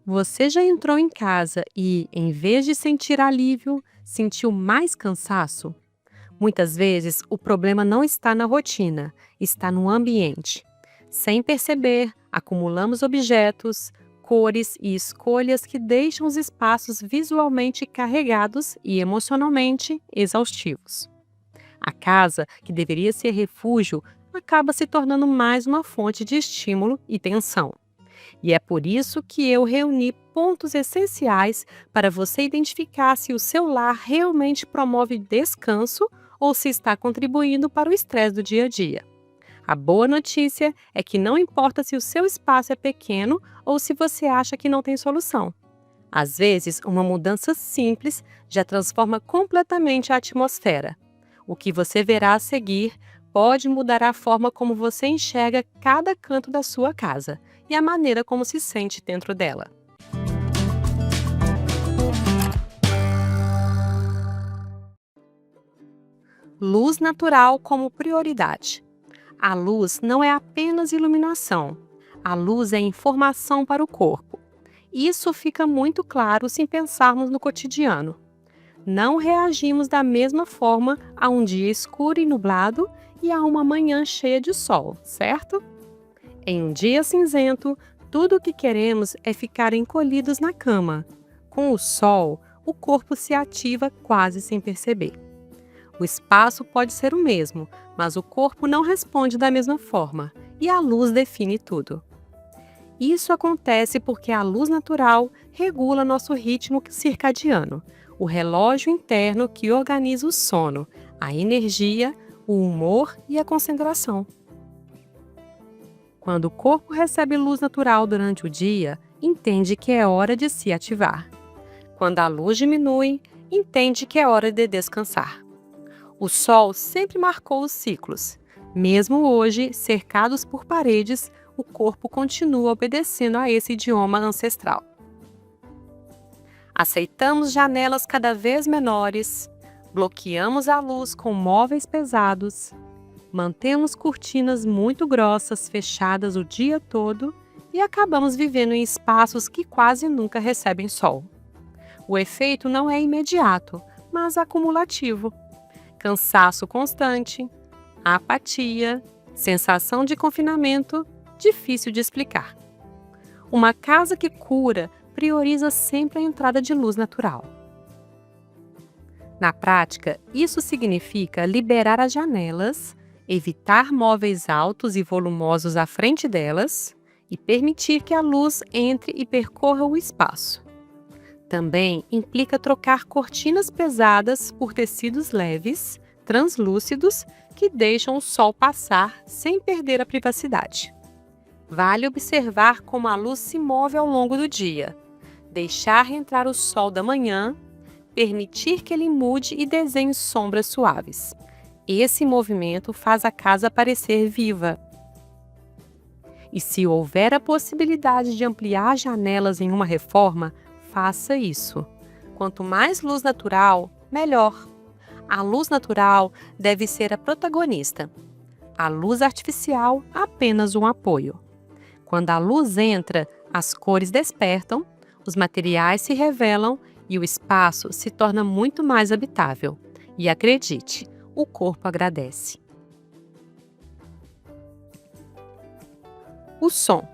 Você já entrou em casa e, em vez de sentir alívio, sentiu mais cansaço? Muitas vezes, o problema não está na rotina, está no ambiente. Sem perceber, acumulamos objetos, cores e escolhas que deixam os espaços visualmente carregados e emocionalmente exaustivos. A casa, que deveria ser refúgio, acaba se tornando mais uma fonte de estímulo e tensão. E é por isso que eu reuni pontos essenciais para você identificar se o seu lar realmente promove descanso ou se está contribuindo para o estresse do dia a dia. A boa notícia é que não importa se o seu espaço é pequeno ou se você acha que não tem solução. Às vezes, uma mudança simples já transforma completamente a atmosfera. O que você verá a seguir pode mudar a forma como você enxerga cada canto da sua casa e a maneira como se sente dentro dela. Luz natural como prioridade. A luz não é apenas iluminação. A luz é informação para o corpo. Isso fica muito claro se pensarmos no cotidiano. Não reagimos da mesma forma a um dia escuro e nublado e a uma manhã cheia de sol, certo? Em um dia cinzento, tudo o que queremos é ficar encolhidos na cama. Com o sol, o corpo se ativa quase sem perceber. O espaço pode ser o mesmo, mas o corpo não responde da mesma forma, e a luz define tudo. Isso acontece porque a luz natural regula nosso ritmo circadiano, o relógio interno que organiza o sono, a energia, o humor e a concentração. Quando o corpo recebe luz natural durante o dia, entende que é hora de se ativar. Quando a luz diminui, entende que é hora de descansar. O sol sempre marcou os ciclos. Mesmo hoje, cercados por paredes, o corpo continua obedecendo a esse idioma ancestral. Aceitamos janelas cada vez menores, bloqueamos a luz com móveis pesados, mantemos cortinas muito grossas fechadas o dia todo e acabamos vivendo em espaços que quase nunca recebem sol. O efeito não é imediato, mas acumulativo. Cansaço constante, apatia, sensação de confinamento, difícil de explicar. Uma casa que cura prioriza sempre a entrada de luz natural. Na prática, isso significa liberar as janelas, evitar móveis altos e volumosos à frente delas e permitir que a luz entre e percorra o espaço. Também implica trocar cortinas pesadas por tecidos leves, translúcidos, que deixam o sol passar sem perder a privacidade. Vale observar como a luz se move ao longo do dia, deixar entrar o sol da manhã, permitir que ele mude e desenhe sombras suaves. Esse movimento faz a casa parecer viva. E se houver a possibilidade de ampliar janelas em uma reforma, faça isso. Quanto mais luz natural, melhor. A luz natural deve ser a protagonista. A luz artificial, apenas um apoio. Quando a luz entra, as cores despertam, os materiais se revelam e o espaço se torna muito mais habitável. E acredite, o corpo agradece. O som.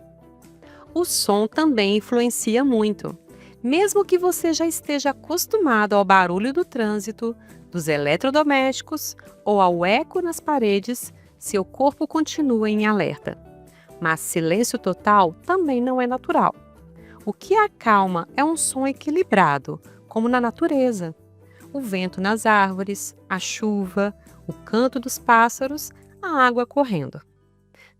O som também influencia muito. Mesmo que você já esteja acostumado ao barulho do trânsito, dos eletrodomésticos ou ao eco nas paredes, seu corpo continua em alerta. Mas silêncio total também não é natural. O que acalma é um som equilibrado, como na natureza. O vento nas árvores, a chuva, o canto dos pássaros, a água correndo.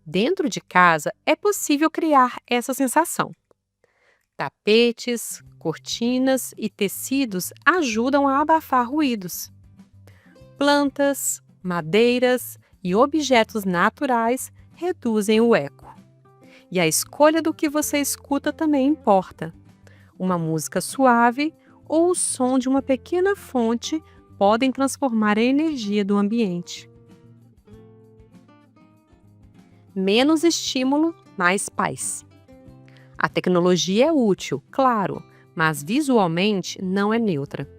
Dentro de casa é possível criar essa sensação. Tapetes, cortinas e tecidos ajudam a abafar ruídos. Plantas, madeiras e objetos naturais reduzem o eco. E a escolha do que você escuta também importa. Uma música suave ou o som de uma pequena fonte podem transformar a energia do ambiente. Menos estímulo, mais paz. A tecnologia é útil, claro, mas visualmente não é neutra.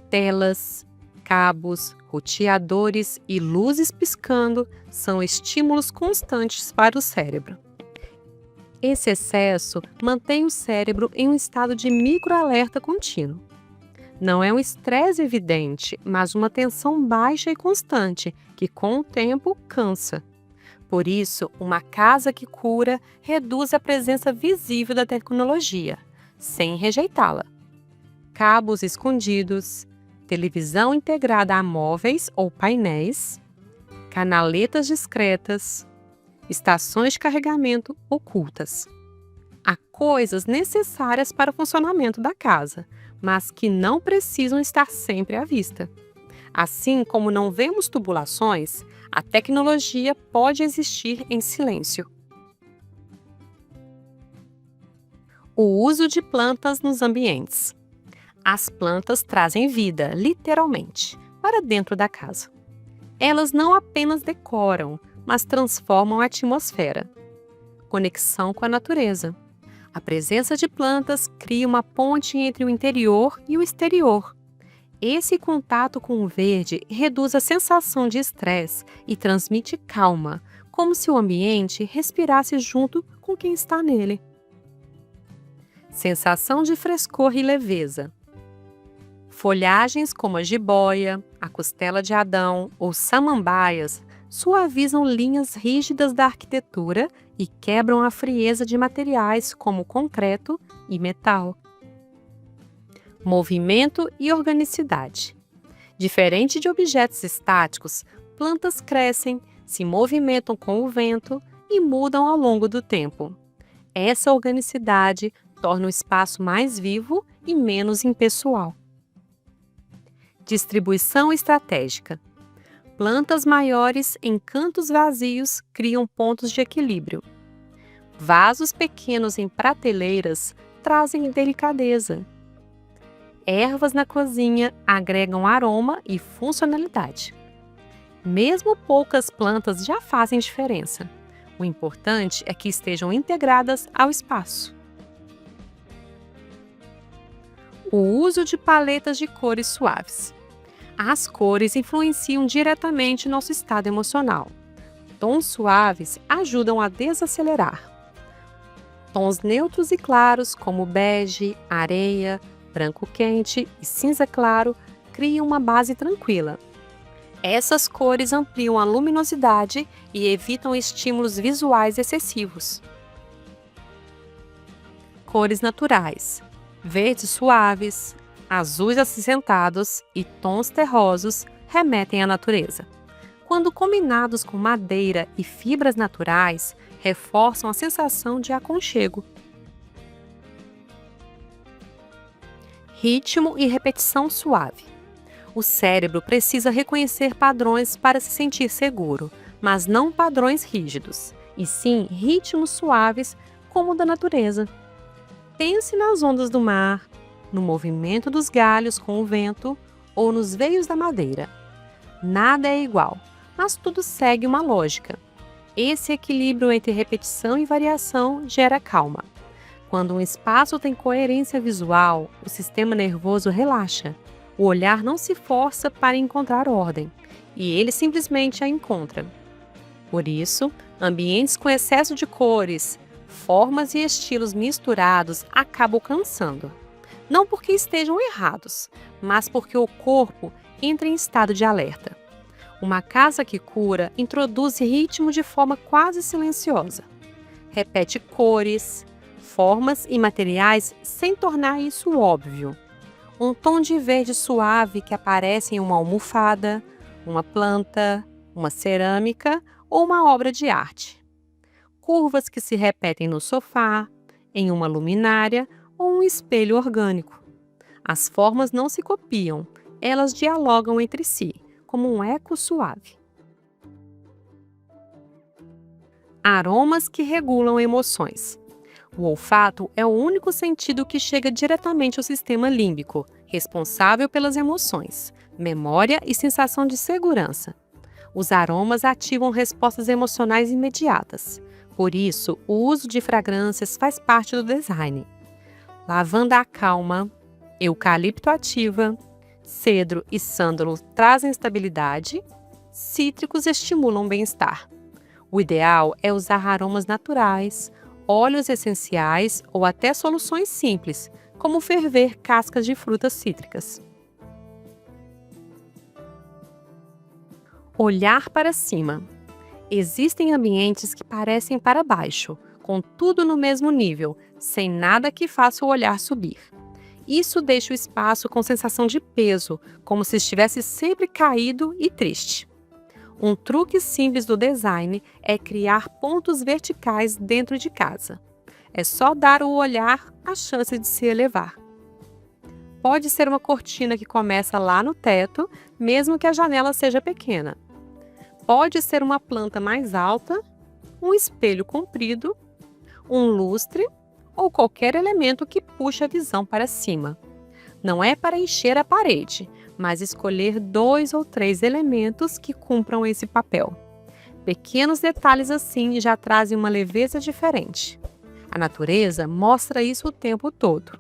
Telas, cabos, roteadores e luzes piscando são estímulos constantes para o cérebro. Esse excesso mantém o cérebro em um estado de microalerta contínuo. Não é um estresse evidente, mas uma tensão baixa e constante, que com o tempo cansa. Por isso, uma casa que cura reduz a presença visível da tecnologia, sem rejeitá-la. Cabos escondidos, televisão integrada a móveis ou painéis, canaletas discretas, estações de carregamento ocultas. Há coisas necessárias para o funcionamento da casa, mas que não precisam estar sempre à vista. Assim como não vemos tubulações, a tecnologia pode existir em silêncio. O uso de plantas nos ambientes. As plantas trazem vida, literalmente, para dentro da casa. Elas não apenas decoram, mas transformam a atmosfera. Conexão com a natureza. A presença de plantas cria uma ponte entre o interior e o exterior. Esse contato com o verde reduz a sensação de estresse e transmite calma, como se o ambiente respirasse junto com quem está nele. Sensação de frescor e leveza. Folhagens como a jiboia, a costela de Adão ou samambaias suavizam linhas rígidas da arquitetura e quebram a frieza de materiais como concreto e metal. Movimento e organicidade. Diferente de objetos estáticos, plantas crescem, se movimentam com o vento e mudam ao longo do tempo. Essa organicidade torna o espaço mais vivo e menos impessoal. Distribuição estratégica. Plantas maiores em cantos vazios criam pontos de equilíbrio. Vasos pequenos em prateleiras trazem delicadeza. Ervas na cozinha agregam aroma e funcionalidade. Mesmo poucas plantas já fazem diferença. O importante é que estejam integradas ao espaço. O uso de paletas de cores suaves. As cores influenciam diretamente nosso estado emocional. Tons suaves ajudam a desacelerar. Tons neutros e claros, como bege, areia, branco quente e cinza claro, criam uma base tranquila. Essas cores ampliam a luminosidade e evitam estímulos visuais excessivos. Cores naturais. Verdes suaves, azuis acinzentados e tons terrosos remetem à natureza. Quando combinados com madeira e fibras naturais, reforçam a sensação de aconchego. Ritmo e repetição suave. O cérebro precisa reconhecer padrões para se sentir seguro, mas não padrões rígidos, e sim ritmos suaves como o da natureza. Pense nas ondas do mar, no movimento dos galhos com o vento ou nos veios da madeira. Nada é igual, mas tudo segue uma lógica. Esse equilíbrio entre repetição e variação gera calma. Quando um espaço tem coerência visual, o sistema nervoso relaxa. O olhar não se força para encontrar ordem, e ele simplesmente a encontra. Por isso, ambientes com excesso de cores, formas e estilos misturados acabam cansando. Não porque estejam errados, mas porque o corpo entra em estado de alerta. Uma casa que cura introduz ritmo de forma quase silenciosa. Repete cores, formas e materiais sem tornar isso óbvio. Um tom de verde suave que aparece em uma almofada, uma planta, uma cerâmica ou uma obra de arte. Curvas que se repetem no sofá, em uma luminária ou um espelho orgânico. As formas não se copiam, elas dialogam entre si, como um eco suave. Aromas que regulam emoções. O olfato é o único sentido que chega diretamente ao sistema límbico, responsável pelas emoções, memória e sensação de segurança. Os aromas ativam respostas emocionais imediatas. Por isso, o uso de fragrâncias faz parte do design. Lavanda acalma, eucalipto ativa, cedro e sândalo trazem estabilidade, cítricos estimulam o bem-estar. O ideal é usar aromas naturais, óleos essenciais ou até soluções simples, como ferver cascas de frutas cítricas. Olhar para cima. Existem ambientes que parecem para baixo, com tudo no mesmo nível, sem nada que faça o olhar subir. Isso deixa o espaço com sensação de peso, como se estivesse sempre caído e triste. Um truque simples do design é criar pontos verticais dentro de casa. É só dar ao olhar a chance de se elevar. Pode ser uma cortina que começa lá no teto, mesmo que a janela seja pequena. Pode ser uma planta mais alta, um espelho comprido, um lustre ou qualquer elemento que puxe a visão para cima. Não é para encher a parede, mas escolher 2 ou 3 elementos que cumpram esse papel. Pequenos detalhes assim já trazem uma leveza diferente. A natureza mostra isso o tempo todo.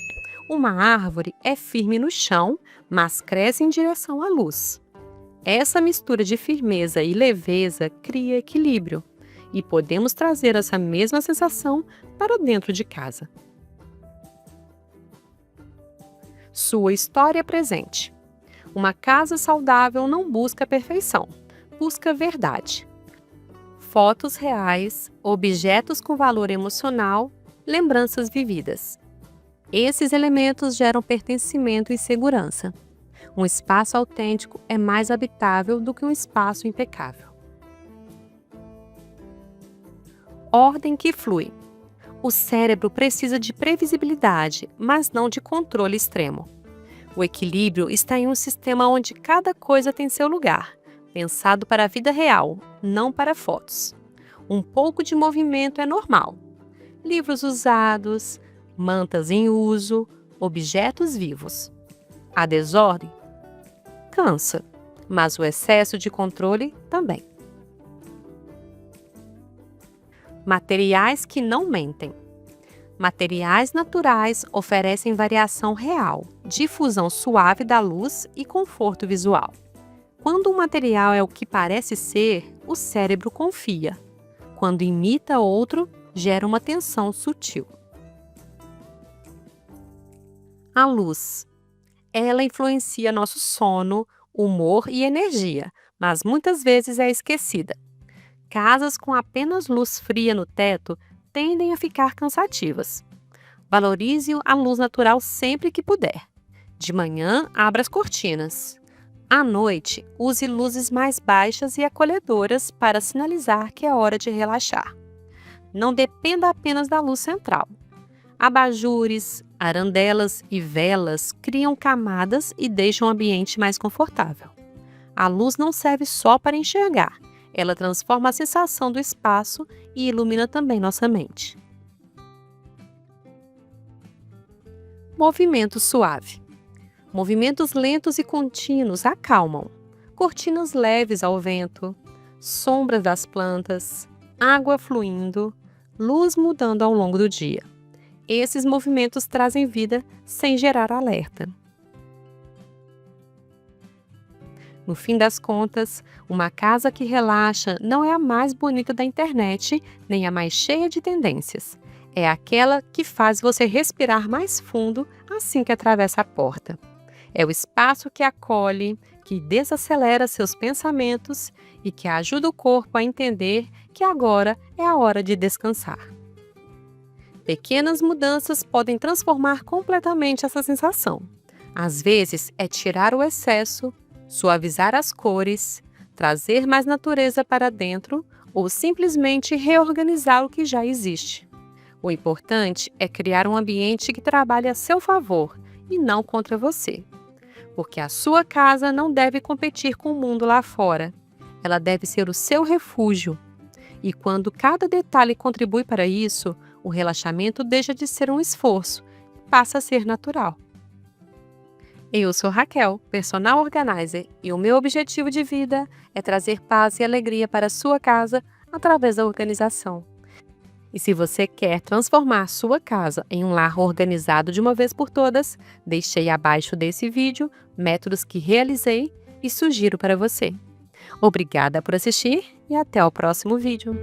Uma árvore é firme no chão, mas cresce em direção à luz. Essa mistura de firmeza e leveza cria equilíbrio, e podemos trazer essa mesma sensação para dentro de casa. Sua história presente. Uma casa saudável não busca perfeição, busca verdade. Fotos reais, objetos com valor emocional, lembranças vividas. Esses elementos geram pertencimento e segurança. Um espaço autêntico é mais habitável do que um espaço impecável. Ordem que flui. O cérebro precisa de previsibilidade, mas não de controle extremo. O equilíbrio está em um sistema onde cada coisa tem seu lugar, pensado para a vida real, não para fotos. Um pouco de movimento é normal. Livros usados, mantas em uso, objetos vivos. A desordem cansa, mas o excesso de controle também. Materiais que não mentem. Materiais naturais oferecem variação real, difusão suave da luz e conforto visual. Quando um material é o que parece ser, o cérebro confia. Quando imita outro, gera uma tensão sutil. A luz. Ela influencia nosso sono, humor e energia, mas muitas vezes é esquecida. Casas com apenas luz fria no teto tendem a ficar cansativas. Valorize a luz natural sempre que puder. De manhã, abra as cortinas. À noite, use luzes mais baixas e acolhedoras para sinalizar que é hora de relaxar. Não dependa apenas da luz central. Abajures, arandelas e velas criam camadas e deixam o ambiente mais confortável. A luz não serve só para enxergar, ela transforma a sensação do espaço e ilumina também nossa mente. Movimento suave. Movimentos lentos e contínuos acalmam. Cortinas leves ao vento, sombras das plantas, água fluindo, luz mudando ao longo do dia. Esses movimentos trazem vida sem gerar alerta. No fim das contas, uma casa que relaxa não é a mais bonita da internet, nem a mais cheia de tendências. É aquela que faz você respirar mais fundo assim que atravessa a porta. É o espaço que acolhe, que desacelera seus pensamentos e que ajuda o corpo a entender que agora é a hora de descansar. Pequenas mudanças podem transformar completamente essa sensação. Às vezes, é tirar o excesso, suavizar as cores, trazer mais natureza para dentro ou simplesmente reorganizar o que já existe. O importante é criar um ambiente que trabalhe a seu favor e não contra você. Porque a sua casa não deve competir com o mundo lá fora. Ela deve ser o seu refúgio. E quando cada detalhe contribui para isso, o relaxamento deixa de ser um esforço e passa a ser natural. Eu sou Raquel, Personal Organizer, e o meu objetivo de vida é trazer paz e alegria para a sua casa através da organização. E se você quer transformar sua casa em um lar organizado de uma vez por todas, deixei abaixo desse vídeo métodos que realizei e sugiro para você. Obrigada por assistir e até o próximo vídeo.